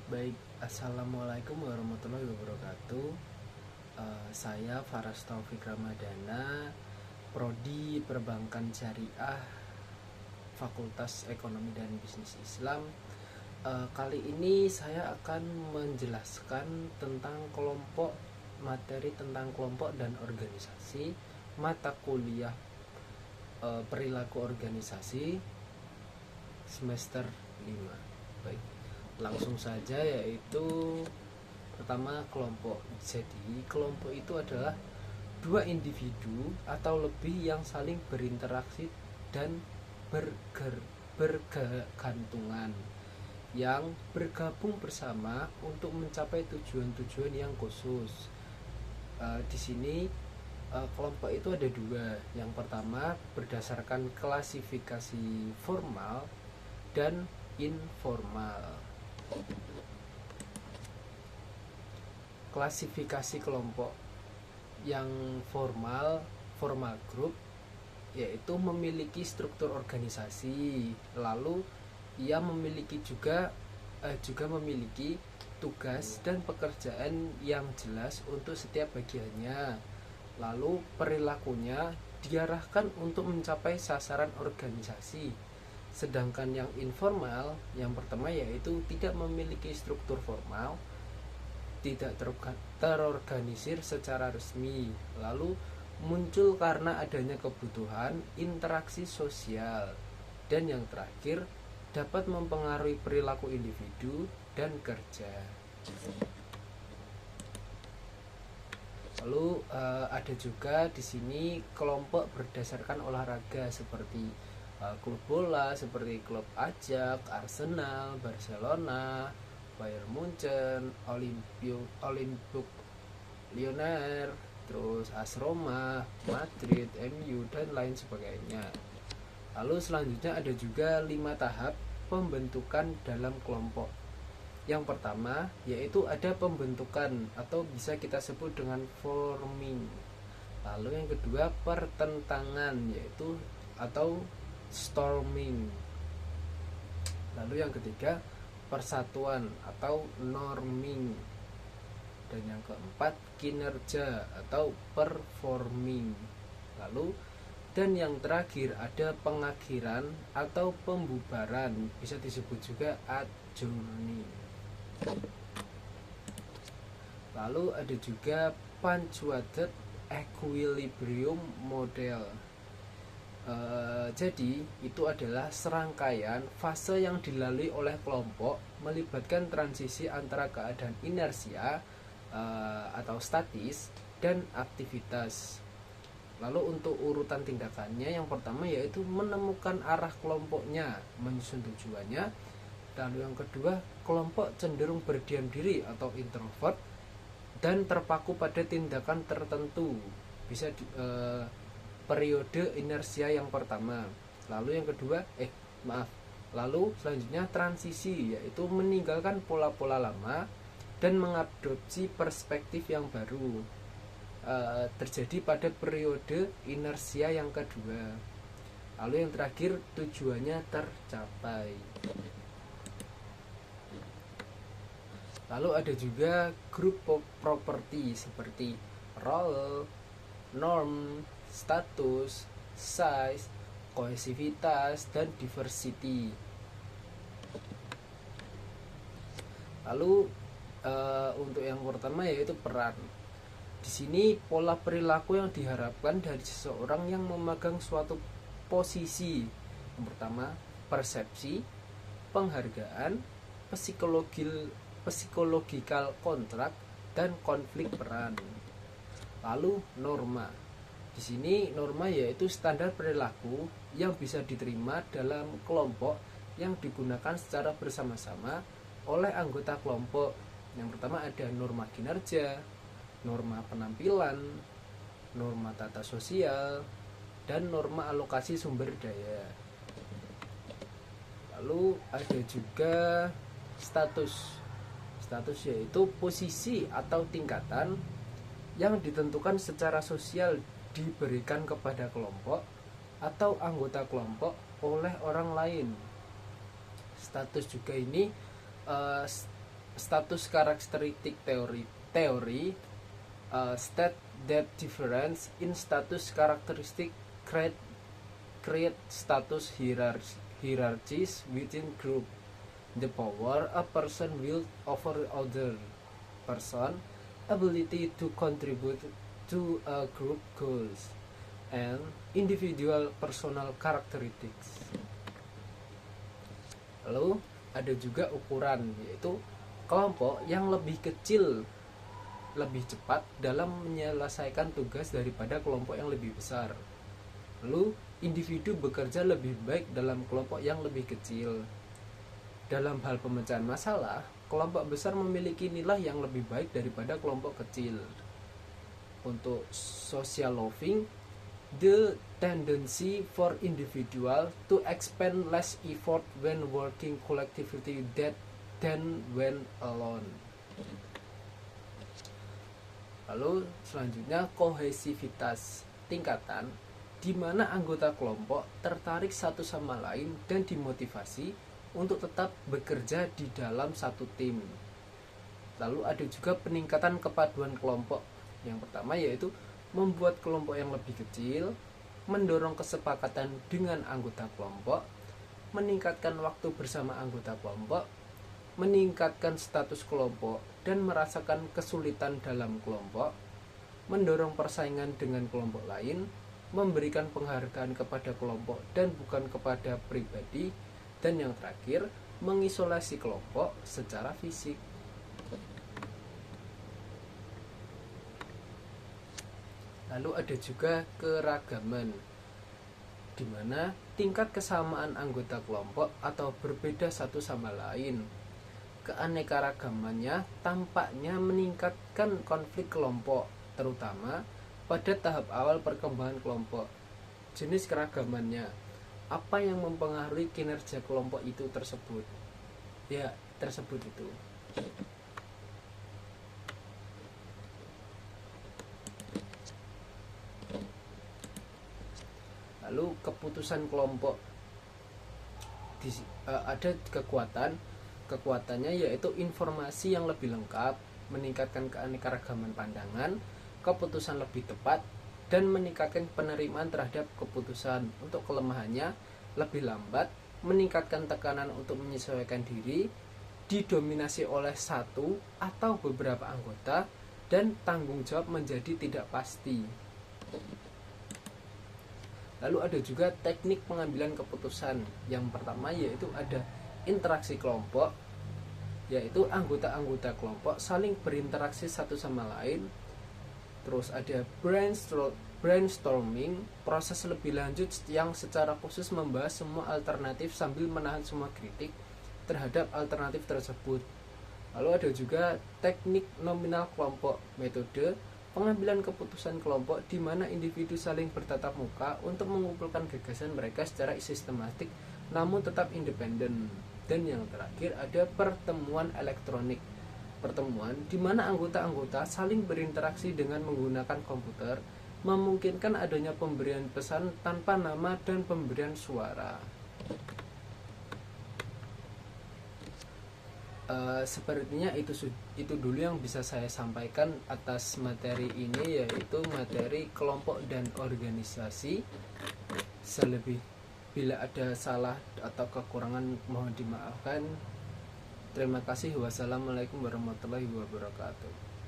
Baik, Assalamualaikum warahmatullahi wabarakatuh. Saya Faras Taufik Ramadana, Prodi Perbankan Syariah, Fakultas Ekonomi dan Bisnis Islam. Kali ini saya akan menjelaskan tentang materi tentang kelompok dan organisasi, mata kuliah perilaku organisasi semester 5. Baik, langsung saja, yaitu pertama, kelompok. Jadi kelompok itu adalah dua individu atau lebih yang saling berinteraksi dan bergantungan, yang bergabung bersama untuk mencapai tujuan-tujuan yang khusus. Di sini kelompok itu ada dua. Yang pertama berdasarkan klasifikasi formal dan informal. Klasifikasi kelompok yang formal group, yaitu memiliki struktur organisasi, lalu ia memiliki juga memiliki tugas dan pekerjaan yang jelas untuk setiap bagiannya, lalu perilakunya diarahkan untuk mencapai sasaran organisasi. Sedangkan yang informal, yang pertama, yaitu tidak memiliki struktur formal, tidak terorganisir secara resmi, lalu muncul karena adanya kebutuhan interaksi sosial, dan yang terakhir dapat mempengaruhi perilaku individu dan kerja. Lalu ada juga di sini kelompok berdasarkan olahraga seperti klub bola, seperti klub Ajax, Arsenal, Barcelona, Bayern Munchen, Olympique Lyonnais, terus AS Roma, Madrid, MU, dan lain sebagainya. Lalu selanjutnya ada juga 5 tahap pembentukan dalam kelompok. Yang pertama yaitu ada pembentukan atau bisa kita sebut dengan forming. Lalu yang kedua pertentangan, yaitu atau storming. Lalu yang ketiga persatuan atau norming. Dan yang keempat kinerja atau performing. Lalu dan yang terakhir ada pengakhiran atau pembubaran, bisa disebut juga adjourning. Lalu ada juga punctuated equilibrium model. Jadi itu adalah serangkaian fase yang dilalui oleh kelompok melibatkan transisi antara keadaan inersia atau statis dan aktivitas. Lalu untuk urutan tindakannya, yang pertama yaitu menemukan arah kelompoknya, menyusun tujuannya. Lalu yang kedua, kelompok cenderung berdiam diri atau introvert dan terpaku pada tindakan tertentu, bisa periode inersia yang pertama. Lalu yang kedua lalu selanjutnya transisi, yaitu meninggalkan pola-pola lama dan mengadopsi perspektif yang baru, terjadi pada periode inersia yang kedua. Lalu yang terakhir, tujuannya tercapai. Lalu ada juga grup properti seperti role, norm, status, size, kohesivitas, dan diversity. Lalu untuk yang pertama yaitu peran. Di sini pola perilaku yang diharapkan dari seseorang yang memegang suatu posisi. Yang pertama, persepsi, penghargaan, psikologikal kontrak, dan konflik peran. Lalu norma. Di sini norma yaitu standar perilaku yang bisa diterima dalam kelompok yang digunakan secara bersama-sama oleh anggota kelompok. Yang pertama ada norma kinerja, norma penampilan, norma tata sosial, dan norma alokasi sumber daya. Lalu ada juga status. Status yaitu posisi atau tingkatan yang ditentukan secara sosial diberikan kepada kelompok atau anggota kelompok oleh orang lain. Status juga ini status karakteristik teori state that difference in status characteristic create status hierarchies within group. The power a person wields over other person, ability to contribute to a group goals, and individual personal characteristics. Lalu ada juga ukuran, yaitu kelompok yang lebih kecil lebih cepat dalam menyelesaikan tugas daripada kelompok yang lebih besar. Lalu individu bekerja lebih baik dalam kelompok yang lebih kecil. Dalam hal pemecahan masalah, kelompok besar memiliki nilai yang lebih baik daripada kelompok kecil. Untuk social loving, the tendency for individual to expend less effort when working collectively than when alone. Lalu selanjutnya kohesivitas, tingkatan di mana anggota kelompok tertarik satu sama lain dan dimotivasi untuk tetap bekerja di dalam satu tim. Lalu ada juga peningkatan kepaduan kelompok. Yang pertama yaitu membuat kelompok yang lebih kecil, mendorong kesepakatan dengan anggota kelompok, meningkatkan waktu bersama anggota kelompok, meningkatkan status kelompok dan merasakan kesulitan dalam kelompok, mendorong persaingan dengan kelompok lain, memberikan penghargaan kepada kelompok dan bukan kepada pribadi, dan yang terakhir, mengisolasi kelompok secara fisik. Lalu ada juga keragaman, di mana tingkat kesamaan anggota kelompok atau berbeda satu sama lain. Keanekaragamannya tampaknya meningkatkan konflik kelompok, terutama pada tahap awal perkembangan kelompok. Jenis keragamannya, apa yang mempengaruhi kinerja kelompok itu tersebut? Ya, tersebut itu. Lalu keputusan kelompok, ada kekuatannya yaitu informasi yang lebih lengkap, meningkatkan keanekaragaman pandangan, keputusan lebih tepat, dan meningkatkan penerimaan terhadap keputusan. Untuk kelemahannya, lebih lambat, meningkatkan tekanan untuk menyesuaikan diri, didominasi oleh satu atau beberapa anggota, dan tanggung jawab menjadi tidak pasti. Lalu ada juga teknik pengambilan keputusan. Yang pertama yaitu ada interaksi kelompok, yaitu anggota-anggota kelompok saling berinteraksi satu sama lain. Terus ada brainstorming, proses lebih lanjut yang secara khusus membahas semua alternatif sambil menahan semua kritik terhadap alternatif tersebut. Lalu ada juga teknik nominal kelompok, metode pengambilan keputusan kelompok di mana individu saling bertatap muka untuk mengumpulkan gagasan mereka secara sistematik namun tetap independen. Dan yang terakhir ada pertemuan elektronik, pertemuan di mana anggota-anggota saling berinteraksi dengan menggunakan komputer, memungkinkan adanya pemberian pesan tanpa nama dan pemberian suara. Sepertinya itu dulu yang bisa saya sampaikan atas materi ini, yaitu materi kelompok dan organisasi. Selebih bila ada salah atau kekurangan mohon dimaafkan. Terima kasih. Wassalamualaikum warahmatullahi wabarakatuh.